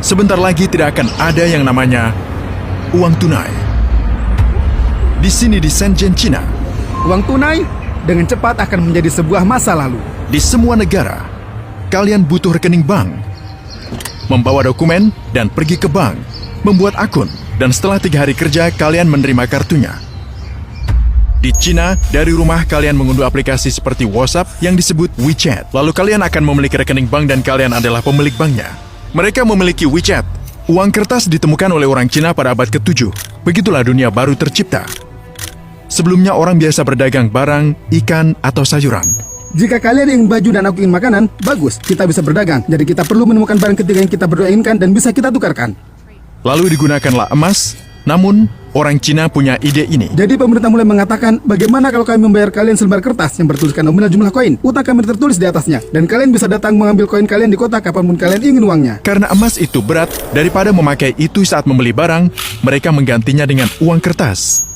Sebentar lagi tidak akan ada yang namanya uang tunai. Di sini di Shenzhen, China, Uang tunai dengan cepat akan menjadi sebuah masa lalu. di semua negara, kalian butuh rekening bank. Membawa dokumen dan pergi ke bank, membuat akun, dan setelah 3 hari kerja kalian menerima kartunya. Di China, dari rumah kalian mengunduh aplikasi seperti WhatsApp yang disebut WeChat. Lalu kalian akan memiliki rekening bank dan kalian adalah pemilik banknya. Mereka memiliki WeChat. Uang kertas ditemukan oleh orang Cina pada abad ke-7. Begitulah dunia baru tercipta. Sebelumnya orang biasa berdagang barang, ikan, atau sayuran. Jika kalian ingin baju dan aku ingin makanan, bagus, kita bisa berdagang. Jadi kita perlu menemukan barang ketiga yang kita berdua inginkan dan bisa kita tukarkan. Lalu digunakanlah emas, namun orang Cina punya ide ini. Jadi pemerintah mulai mengatakan, bagaimana kalau kami membayar kalian selembar kertas yang bertuliskan nominal jumlah koin? Utang kami tertulis di atasnya, dan kalian bisa datang mengambil koin kalian di kota kapanpun kalian ingin uangnya. Karena emas itu berat, daripada memakai itu saat membeli barang, mereka menggantinya dengan uang kertas.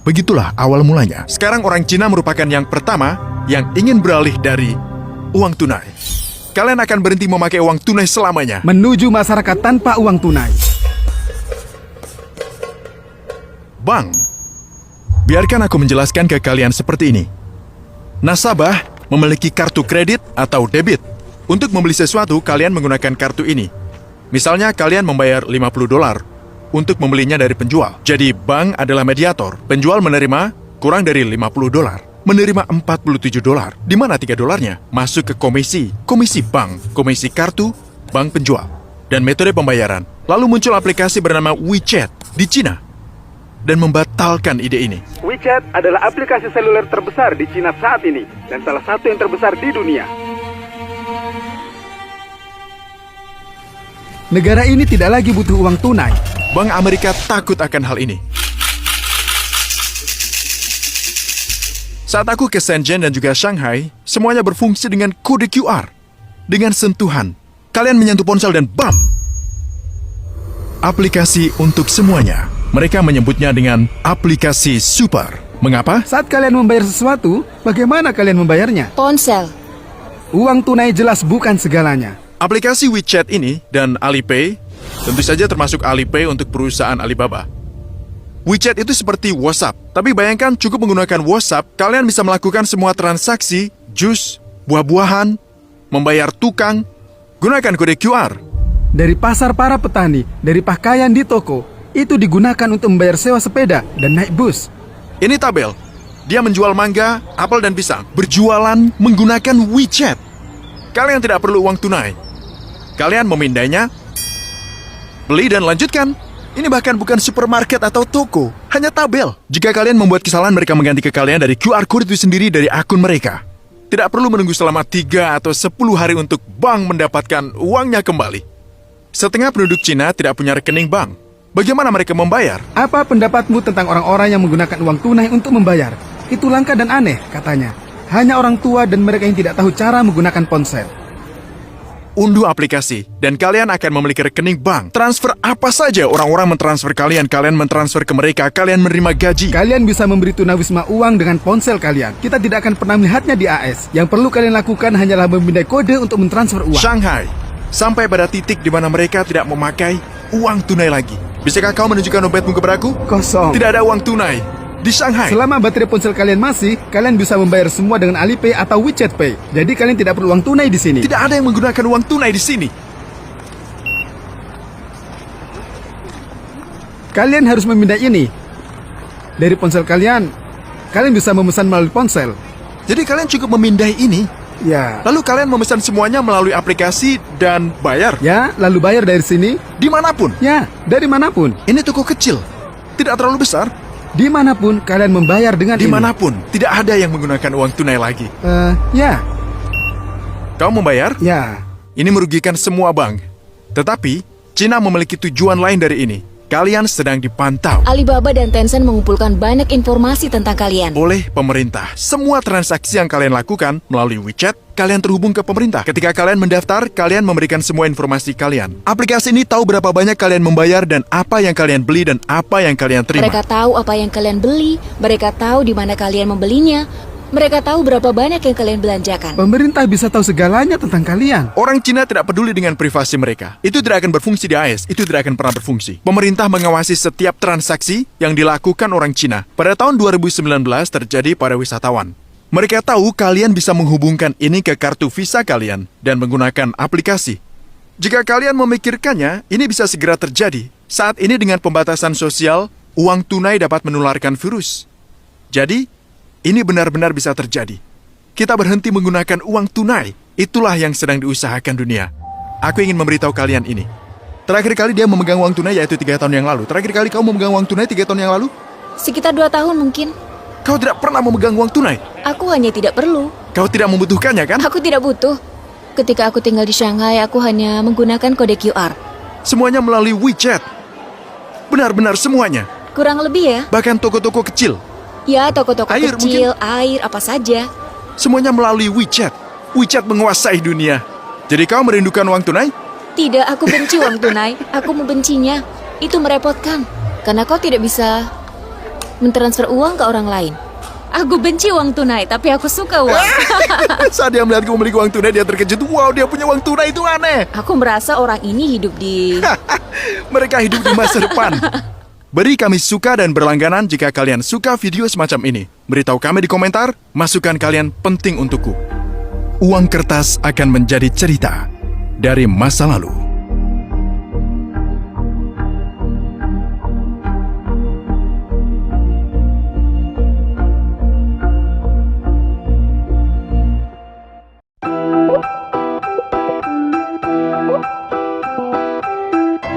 Begitulah awal mulanya. Sekarang orang Cina merupakan yang pertama yang ingin beralih dari uang tunai. Kalian akan berhenti memakai uang tunai selamanya. Menuju masyarakat tanpa uang tunai. Bank. Biarkan aku menjelaskan ke kalian seperti ini. Nasabah memiliki kartu kredit atau debit. Untuk membeli sesuatu, kalian menggunakan kartu ini. Misalnya kalian membayar $50 untuk membelinya dari penjual. Jadi bank adalah mediator. Penjual menerima kurang dari $50. Menerima $47. Di mana $3-nya? Masuk ke komisi bank, komisi kartu, bank penjual, dan metode pembayaran. Lalu muncul aplikasi bernama WeChat di Cina dan membatalkan ide ini. WeChat adalah aplikasi seluler terbesar di Cina saat ini dan salah satu yang terbesar di dunia. Negara ini tidak lagi butuh uang tunai. Bank Amerika takut akan hal ini. Saat aku ke Shenzhen dan juga Shanghai, semuanya berfungsi dengan kode QR. Dengan sentuhan, kalian menyentuh ponsel dan bam! Aplikasi untuk semuanya. Mereka menyebutnya dengan aplikasi super. Mengapa? Saat kalian membayar sesuatu, bagaimana kalian membayarnya? Ponsel. Uang tunai jelas bukan segalanya. Aplikasi WeChat ini dan Alipay, tentu saja termasuk Alipay untuk perusahaan Alibaba. WeChat itu seperti WhatsApp, tapi bayangkan cukup menggunakan WhatsApp, kalian bisa melakukan semua transaksi, jus, buah-buahan, membayar tukang, gunakan kode QR. Dari pasar para petani, dari pakaian di toko, itu digunakan untuk membayar sewa sepeda dan naik bus. Ini tabel, dia menjual mangga, apel dan pisang, berjualan menggunakan WeChat. Kalian tidak perlu uang tunai. Kalian memindainya, beli dan lanjutkan. Ini bahkan bukan supermarket atau toko, hanya tabel. Jika kalian membuat kesalahan, mereka mengganti ke kalian dari QR code itu sendiri dari akun mereka. Tidak perlu menunggu selama 3 atau 10 hari untuk bank mendapatkan uangnya kembali. Setengah penduduk Cina tidak punya rekening bank. Bagaimana mereka membayar? Apa pendapatmu tentang orang-orang yang menggunakan uang tunai untuk membayar? Itu langka dan aneh, katanya. Hanya orang tua dan mereka yang tidak tahu cara menggunakan ponsel. Unduh aplikasi, dan kalian akan memiliki rekening bank. Transfer apa saja, orang-orang mentransfer kalian, kalian mentransfer ke mereka, kalian menerima gaji. Kalian bisa memberi tunawisma uang dengan ponsel kalian. Kita tidak akan pernah melihatnya di AS. Yang perlu kalian lakukan hanyalah memindai kode untuk mentransfer uang. Shanghai, sampai pada titik di mana mereka tidak memakai uang tunai lagi. Bisakah kau menunjukkan dompetmu kepadaku? Kosong. Tidak ada uang tunai di Shanghai. Selama baterai ponsel kalian masih, kalian bisa membayar semua dengan Alipay atau WeChat Pay. Jadi kalian tidak perlu uang tunai di sini. Tidak ada yang menggunakan uang tunai di sini. Kalian harus memindai ini. Dari ponsel kalian, kalian bisa memesan melalui ponsel. Jadi kalian cukup memindai ini. Ya. Lalu kalian memesan semuanya melalui aplikasi dan bayar. Ya, lalu bayar dari sini. Dimanapun. Ya, dari manapun. Ini toko kecil. Tidak terlalu besar. Dimanapun kalian membayar dengan Dimanapun. Tidak ada yang menggunakan uang tunai lagi. Ya. Kau membayar? Ya. Ini merugikan semua bank. Tetapi, Cina memiliki tujuan lain dari ini. Kalian sedang dipantau Alibaba dan Tencent mengumpulkan banyak informasi tentang kalian. oleh pemerintah. Semua transaksi yang kalian lakukan melalui WeChat, kalian terhubung ke pemerintah. Ketika kalian mendaftar, kalian memberikan semua informasi kalian. Aplikasi ini tahu berapa banyak kalian membayar dan apa yang kalian beli dan apa yang kalian terima. Mereka tahu apa yang kalian beli, mereka tahu di mana kalian membelinya, Mereka tahu berapa banyak yang kalian belanjakan. Pemerintah bisa tahu segalanya tentang kalian. Orang Cina tidak peduli dengan privasi mereka. Itu tidak akan berfungsi di AS, itu tidak akan pernah berfungsi. Pemerintah mengawasi setiap transaksi yang dilakukan orang Cina. Pada tahun 2019 terjadi pada wisatawan. Mereka tahu kalian bisa menghubungkan ini ke kartu Visa kalian dan menggunakan aplikasi. Jika kalian memikirkannya, ini bisa segera terjadi. Saat ini dengan pembatasan sosial, uang tunai dapat menularkan virus. Jadi, ini benar-benar bisa terjadi. Kita berhenti menggunakan uang tunai. Itulah yang sedang diusahakan dunia. Aku ingin memberitahu kalian ini. Terakhir kali dia memegang uang tunai yaitu 3 tahun yang lalu. Terakhir kali kamu memegang uang tunai 3 tahun yang lalu? Sekitar 2 tahun mungkin. Kau tidak pernah memegang uang tunai. Aku hanya tidak perlu. Kau tidak membutuhkannya, kan? Aku tidak butuh. Ketika aku tinggal di Shanghai, aku hanya menggunakan kode QR. Semuanya melalui WeChat. Benar-benar semuanya. Kurang lebih ya. Bahkan toko-toko kecil. Ya, toko-toko Air kecil, air, apa saja. Semuanya melalui WeChat. WeChat menguasai dunia. Jadi kau merindukan uang tunai? Tidak, aku benci uang tunai. Aku membencinya. Itu merepotkan. Karena kau tidak bisa mentransfer uang ke orang lain. Aku benci uang tunai, tapi aku suka uang. Saat dia melihatku memiliki uang tunai, dia terkejut. Wow, dia punya uang tunai, itu aneh. Aku merasa orang ini hidup di... Mereka hidup di masa depan. Beri kami suka dan berlangganan jika kalian suka video semacam ini. Beritahu kami di komentar, masukan kalian penting untukku. Uang kertas akan menjadi cerita dari masa lalu.